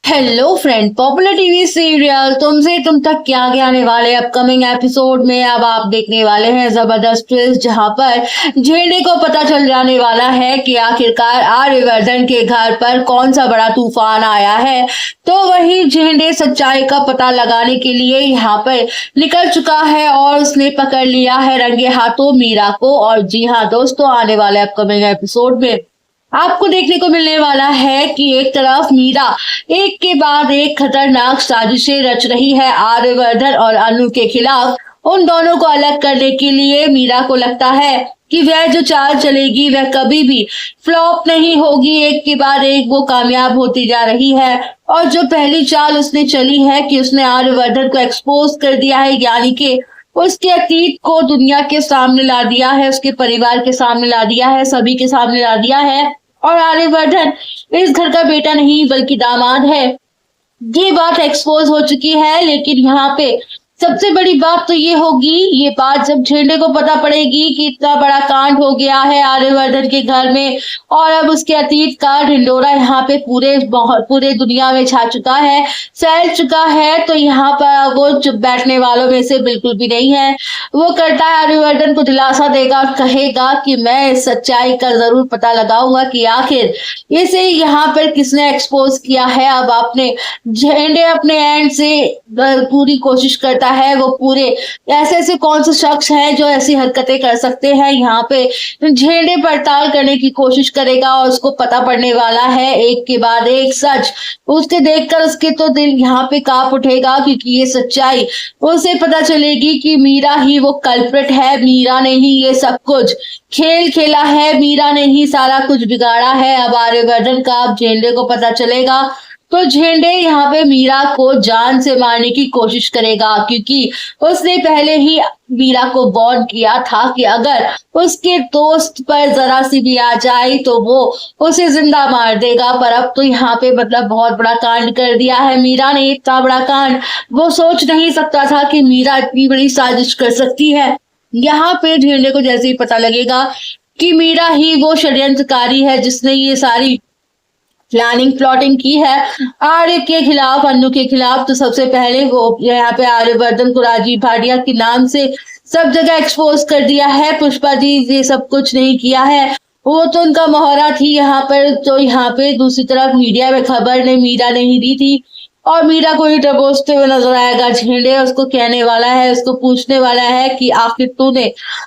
Hello friend, popular TV serial तुमसे तुम तक क्या आगे आने वाले अपकमिंग एपिसोड में अब आप देखने वाले हैं जबरदस्त ट्विस्ट, जहां पर झेंडे को पता चल जाने वाला है कि आखिरकार आर्यवर्धन के घर पर कौन सा बड़ा तूफान आया है। तो वही झेंडे सच्चाई का पता लगाने के लिए यहाँ पर निकल चुका है और उसने पकड़ लिया है रंगे हाथों मीरा को। और जी हाँ दोस्तों, आने वाले अपकमिंग एपिसोड में आपको देखने को मिलने वाला है कि एक तरफ मीरा एक के बाद एक खतरनाक साजिशें रच रही है आर्यवर्धन और अनु के खिलाफ। उन दोनों को अलग करने के लिए मीरा को लगता है कि वह जो चाल चलेगी वह कभी भी फ्लॉप नहीं होगी। एक के बाद एक वो कामयाब होती जा रही है और जो पहली चाल उसने चली है कि उसने आर्यवर्धन को एक्सपोज कर दिया है, यानी कि उसके अतीत को दुनिया के सामने ला दिया है, उसके परिवार के सामने ला दिया है, सभी के सामने ला दिया है। और आर्यवर्धन इस घर का बेटा नहीं बल्कि दामाद है, ये बात एक्सपोज हो चुकी है। लेकिन यहाँ पे सबसे बड़ी बात तो ये होगी, ये बात जब झेंडे को पता पड़ेगी कि इतना बड़ा कांड हो गया है आर्यवर्धन के घर में और अब उसके अतीत का ढिंडोरा यहाँ पे पूरे दुनिया में छा चुका है, फैल चुका है। तो यहाँ पर वो चुप बैठने वालों में से बिल्कुल भी नहीं है। वो करता है आर्यवर्धन को दिलासा देगा और कहेगा कि मैं इस सच्चाई का जरूर पता लगाऊंगा कि आखिर इसे यहाँ पर किसने एक्सपोज किया है। अब आपने झेंडे अपने एंड से पूरी कोशिश करता है, वो पूरे ऐसे ऐसे कौन से शख्स हैं जो ऐसी हरकतें कर सकते हैं, यहाँ पे झेंडे पड़ताल करने की कोशिश करेगा और उसको पता पड़ने वाला है एक के बाद एक सच। उसके देखकर उसके तो दिल यहाँ पे कांप उठेगा, क्योंकि ये सच्चाई उसे पता चलेगी कि मीरा ही वो कल्प्रिट है, मीरा ने ही ये सब कुछ खेल खेला है, मीरा ने ही सारा कुछ बिगाड़ा है। अब आर्यवर्धन का अब झेंडे को पता चलेगा तो झेंडे यहाँ पे मीरा को जान से मारने की कोशिश करेगा, क्योंकि उसने पहले ही मीरा को वार्न किया था कि अगर उसके दोस्त पर जरा सी भी आ जाए तो वो उसे जिंदा मार देगा। पर अब तो यहाँ पे मतलब बहुत बड़ा कांड कर दिया है मीरा ने, इतना बड़ा कांड वो सोच नहीं सकता था कि मीरा इतनी बड़ी साजिश कर सकती है। यहाँ पे झेंडे को जैसे ही पता लगेगा कि मीरा ही वो षड्यंत्रकारी है जिसने ये सारी प्लानिंग प्लॉटिंग की है आर्य के खिलाफ, अनु के खिलाफ, तो सबसे पहले वो यहाँ पे आर्यवर्धन को राजीव भाटिया के नाम से सब जगह एक्सपोज कर दिया है। पुष्पा जी ये सब कुछ नहीं किया है, वो तो उनका मोहरा थी यहाँ पर। तो यहाँ पे दूसरी तरफ मीडिया में खबर ने मीरा ने ही दी थी और मीरा को ही टपोसते हुए नजर आएगा झेंडे। उसको कहने वाला है, उसको पूछने वाला है कि आखिर तूने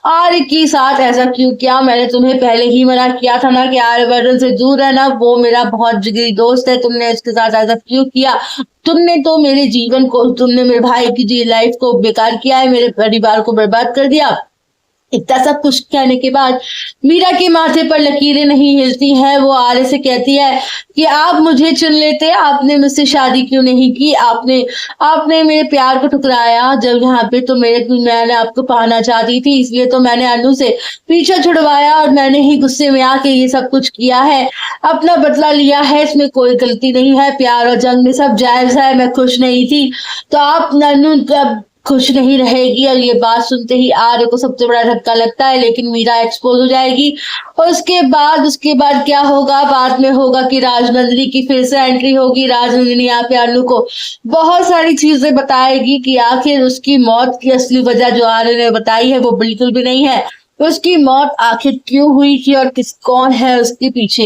आर्य के साथ ऐसा क्यों किया। मैंने तुम्हें पहले ही मना किया था ना कि आर्यवर्धन से दूर रहना, वो मेरा बहुत जिगरी दोस्त है, तुमने उसके साथ ऐसा क्यों किया। तुमने तो मेरे जीवन को, तुमने मेरे भाई की लाइफ को बेकार किया है, मेरे परिवार को बर्बाद कर दिया। इतना सब कुछ कहने के बाद मीरा के माथे पर लकीरें नहीं हिलती हैं। वो आर्य से कहती है कि आप मुझे चुन लेते, आपने मुझसे शादी क्यों नहीं की, आपने मेरे प्यार को ठुकराया जब यहाँ पे, तो मैंने आपको पाना चाहती थी, इसलिए तो मैंने अनु से पीछा छुड़वाया और मैंने ही गुस्से में आके ये सब कुछ किया है, अपना बदला लिया है, इसमें कोई गलती नहीं है, प्यार और जंग में सब जायज है, मैं खुश नहीं थी तो आप अनु खुश नहीं रहेगी। और ये बात सुनते ही आर्य को सबसे बड़ा धक्का लगता है, लेकिन मीरा एक्सपोज हो जाएगी। और उसके बाद क्या होगा, बाद में होगा कि राजनंदिनी की फिर से एंट्री होगी। राजनंदिनी यहाँ पे अनु को बहुत सारी चीजें बताएगी कि आखिर उसकी मौत की असली वजह जो आर्य ने बताई है वो बिल्कुल भी नहीं है, उसकी मौत आखिर क्यों हुई थी और कौन है उसके पीछे।